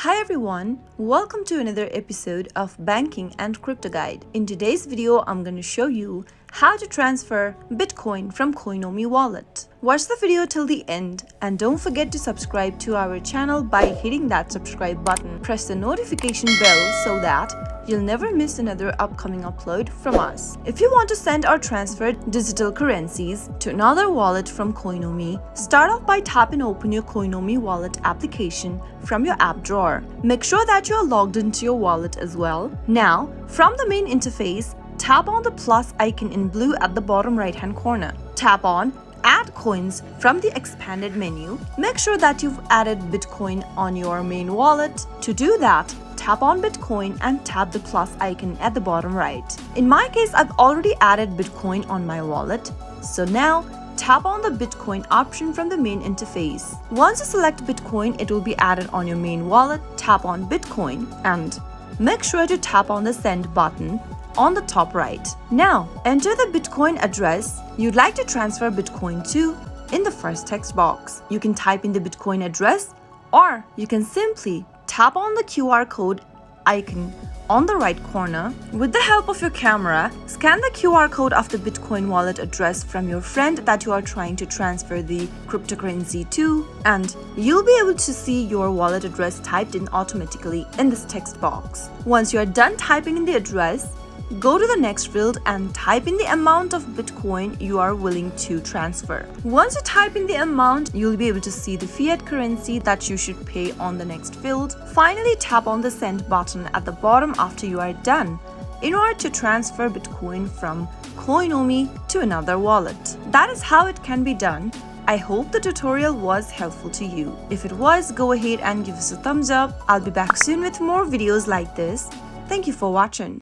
Hi everyone, welcome to another episode of Banking and Crypto Guide. In today's video, I'm going to show you how to transfer Bitcoin from Coinomi wallet. Watch the video till the end and don't forget to subscribe to our channel by hitting that subscribe button. Press the notification bell so that you'll never miss another upcoming upload from us. If you want to send or transfer digital currencies to another wallet from Coinomi, start off by tap and open your Coinomi wallet application from your app drawer. Make sure that you are logged into your wallet as well. Now, from the main interface, tap on the plus icon in blue at the bottom right hand corner. Tap on Add Coins from the expanded menu. Make sure that you've added Bitcoin on your main wallet. To do that, tap on Bitcoin and tap the plus icon at the bottom right. In my case, I've already added Bitcoin on my wallet. So now, tap on the Bitcoin option from the main interface. Once you select Bitcoin, it will be added on your main wallet. Tap on Bitcoin and make sure to tap on the send button on the top right. Now, enter the Bitcoin address you'd like to transfer Bitcoin to in the first text box. You can type in the Bitcoin address or you can simply tap on the QR code icon on the right corner. With the help of your camera, scan the QR code of the Bitcoin wallet address from your friend that you are trying to transfer the cryptocurrency to, and you'll be able to see your wallet address typed in automatically in this text box. Once you are done typing in the address, go to the next field and type in the amount of Bitcoin you are willing to transfer. Once you type in the amount, you'll be able to see the fiat currency that you should pay on the next field. Finally, tap on the send button at the bottom after you are done in order to transfer Bitcoin from Coinomi to another wallet. That is how it can be done. I hope the tutorial was helpful to you. If it was, go ahead and give us a thumbs up. I'll be back soon with more videos like this. Thank you for watching.